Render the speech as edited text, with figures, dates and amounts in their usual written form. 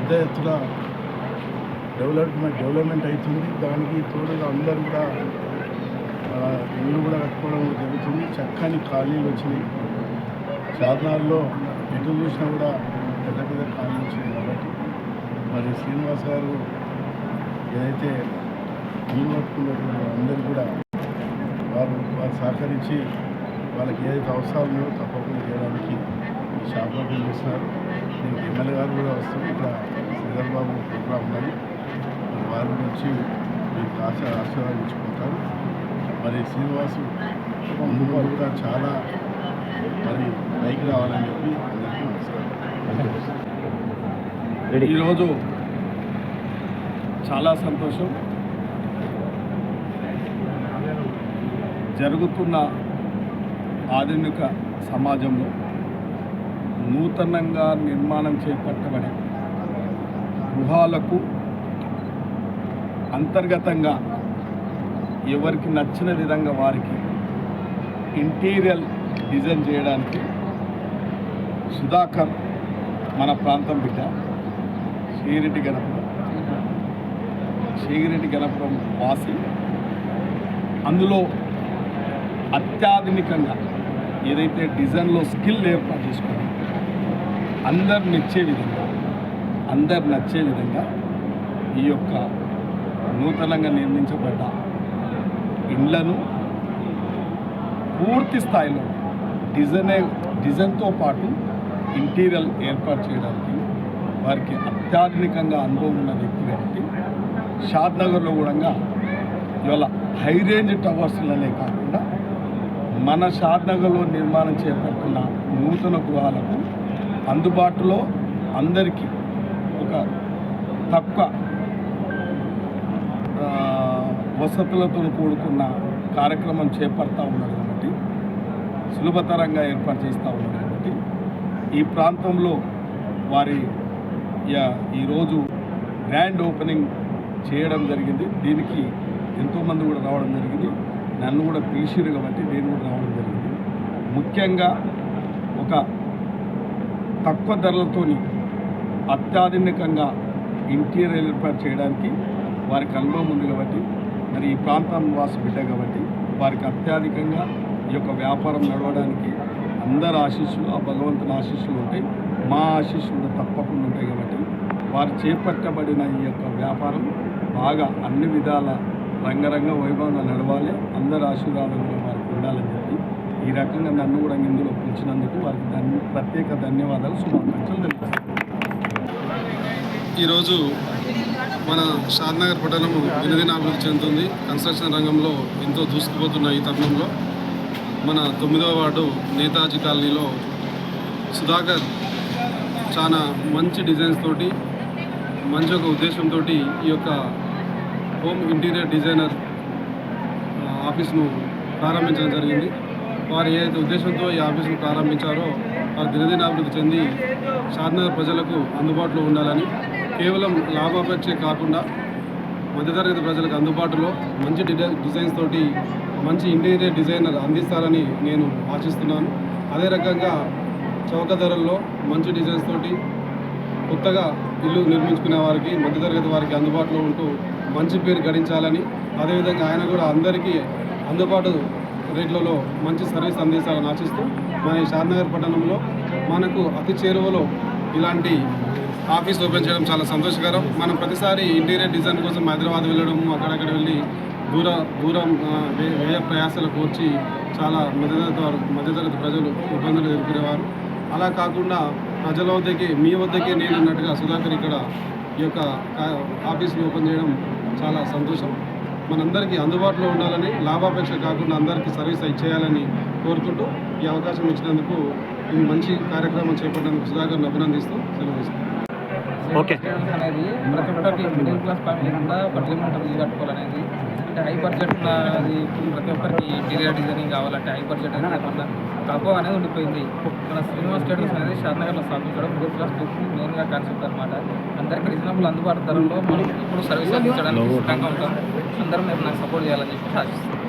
పెద్ద ఎత్తున డెవలప్మెంట్ అవుతుంది. దానికి తోడుగా అందరూ కూడా ఇల్లు కూడా కట్టుకోవడం జరుగుతుంది. చక్కని ఖాళీలు వచ్చినాయి. షాద్నగర్లో ఎటు చూసినా కూడా పెద్ద పెద్ద ఖాళీలు వచ్చినాయి. కాబట్టి మరి శ్రీనివాస్ గారు ఏదైతే ఇల్లు కట్టుకున్నటువంటి అందరూ కూడా వారు సహకరించి వాళ్ళకి ఏదైతే అవసరాలు ఉన్నాయో తప్పకుండా చేయడానికి ఈ షాప్ ఓపెన్ చేస్తున్నారు. దీనికి ఎమ్మెల్యే గారు కూడా వస్తుంది. ఇక్కడ శ్రీధర్ బాబు ప్రోగ్రాం ఉన్నది. వారి గురించి మీకు ఆశీర్వాదం ఇచ్చుకుంటారు. మరి శ్రీనివాసు ముందు కూడా చాలా మరి పైకి రావాలని చెప్పి అందరికీ నమస్కారం. ఈరోజు చాలా సంతోషం. జరుగుతున్న ఆధునిక సమాజంలో నూతనంగా నిర్మాణం చేపట్టబడే గృహాలకు అంతర్గతంగా ఎవరికి నచ్చిన విధంగా వారికి ఇంటీరియర్ డిజైన్ చేయడానికి సుధాకర్ మన ప్రాంతం బిడ్డ శ్రీగిరెడ్డి గణపురం వాసి అందులో అత్యాధునికంగా ఏదైతే డిజైన్లో స్కిల్ ఏర్పాటు చేసుకుని అందరు నచ్చే విధంగా ఈ యొక్క నూతనంగా నిర్మించబడ్డ ఇండ్లను పూర్తి స్థాయిలో డిజైన్తో పాటు ఇంటీరియర్ ఏర్పాటు చేయడానికి వారికి అత్యాధునికంగా అనుభవం ఉన్న వ్యక్తి కాబట్టి షాద్నగర్లో కూడా ఇవాళ హై రేంజ్ టవర్స్లనే కాకుండా మన షాద్నగర్లో నిర్మాణం చేపడుతున్న నూతన గృహాలకు అందుబాటులో అందరికీ ఒక తక్కువ వసతులతో కూడుకున్న కార్యక్రమం చేపడతా ఉన్నారు కాబట్టి సులభతరంగా ఏర్పాటు చేస్తూ ఉన్నారు కాబట్టి ఈ ప్రాంతంలో వారి ఈరోజు గ్రాండ్ ఓపెనింగ్ చేయడం జరిగింది. దీనికి ఎంతోమంది కూడా రావడం జరిగింది. నన్ను కూడా పిలిచిరు కాబట్టి నేను కూడా రావడం జరిగింది. ముఖ్యంగా ఒక తక్కువ ధరలతోని అత్యాధునికంగా ఇంటీరియర్ ఏర్పాటు చేయడానికి వారికి అనుభవం ఉంది కాబట్టి మరి ఈ ప్రాంతం వాసు బిడ్డ కాబట్టి వారికి అత్యధికంగా ఈ యొక్క వ్యాపారం నడవడానికి అందరి ఆశీస్సులు ఆ భగవంతుని ఆశీస్సులు ఉంటాయి. మా ఆశీస్సులు తప్పకుండా ఉంటాయి కాబట్టి వారు చేపట్టబడిన ఈ యొక్క వ్యాపారం బాగా అన్ని విధాల రంగరంగ వైభవంగా నడవాలి. అందరి ఆశీర్వాదం వారికి ఉండాలని చెప్పి ఈ రకంగా నన్ను కూడా ఇందులో పిలిచినందుకు వారికి ప్రత్యేక ధన్యవాదాలు, శుభాకాంక్షలు తెలుపుతాను. ఈరోజు మన షాద్నగర్ పట్టణము దినదిన అభివృద్ధి చెందుతుంది. కన్స్ట్రక్షన్ రంగంలో ఎంతో దూసుకుపోతున్న ఈ తరుణంలో మన 9వ వార్డు నేతాజీ కాలనీలో సుధాకర్ చాలా మంచి డిజైన్స్ తోటి మంచి ఒక ఉద్దేశంతో ఈ యొక్క హోమ్ ఇంటీరియర్ డిజైనర్ ఆఫీస్ను ప్రారంభించడం జరిగింది. వారు ఏదైతే ఉద్దేశంతో ఈ ఆఫీస్ను ప్రారంభించారో వారు దినదిన అభివృద్ధి చెంది షాద్నగర్ ప్రజలకు అందుబాటులో ఉండాలని, కేవలం లాభాపేక్షే కాకుండా మధ్యతరగతి ప్రజలకు అందుబాటులో మంచి డిజైన్స్ తోటి మంచి ఇంటీరియర్ డిజైనర్ అందిస్తారని నేను ఆశిస్తున్నాను. అదే రకంగా చౌక ధరల్లో మంచి డిజైన్స్ తోటి కొత్తగా ఇల్లు నిర్మించుకునే వారికి మధ్యతరగతి వారికి అందుబాటులో ఉంటూ మంచి పేరు గడించాలని, అదేవిధంగా ఆయన కూడా అందరికీ అందుబాటు రేట్లలో మంచి సర్వీస్ అందించాలని ఆశిస్తూ మన ఈ షాద్నగర్ పట్టణంలో మనకు అతి చేరువలో ఇలాంటి ఆఫీస్ ఓపెన్ చేయడం చాలా సంతోషకరం. మనం ప్రతిసారి ఇంటీరియర్ డిజైన్ కోసం హైదరాబాద్ వెళ్ళడము, అక్కడక్కడ వెళ్ళి దూరం వ్యయ ప్రయాసాలు కూర్చి చాలా మధ్యతరగతి ప్రజలు ఇబ్బందులు ఎదుర్కొనేవారు. అలా కాకుండా ప్రజల వద్దకే మీ వద్దకే నేను ఉన్నట్టుగా సుధాకర్ ఇక్కడ ఈ యొక్క ఆఫీస్ని ఓపెన్ చేయడం చాలా సంతోషం. మనందరికీ అందుబాటులో ఉండాలని, లాభాపేక్ష కాకుండా అందరికీ సర్వీస్ చేయాలని కోరుకుంటూ ఈ అవకాశం ఇచ్చినందుకు ఈ మంచి కార్యక్రమం చేపట్టినందుకు సుధాకర్ని అభినందిస్తూ సెలవు. ఓకే అనేది ప్రతి ఒక్కరికి మిడిల్ క్లాస్ ఫ్యామిలీ కూడా ఒక డ్రీమ్ ఉంటుంది ఇల్లు కట్టుకోవాలనేది. అంటే హై బడ్జెట్ అది ప్రతి ఒక్కరికి ఇంటీరియర్ డిజైనింగ్ కావాలంటే హై బడ్జెట్ అనేది ఏమన్నా తక్కువ అనేది ఉండిపోయింది. మన శ్రీనివాస్ స్టేడియం అనేది షాద్నగర్లో స్థాపించడం మిడిల్ క్లాస్ పీపుల్ మెయిన్గా కాన్సెప్ట్ అనమాట. అందరికీ రీజనబుల్ అందుబాటు ధరల్లో మనం ఇప్పుడు సర్వీస్ అందించడానికి సిద్ధంగా ఉంటాం. అందరం నాకు సపోర్ట్ చేయాలని చెప్పి ఆశిస్తాం.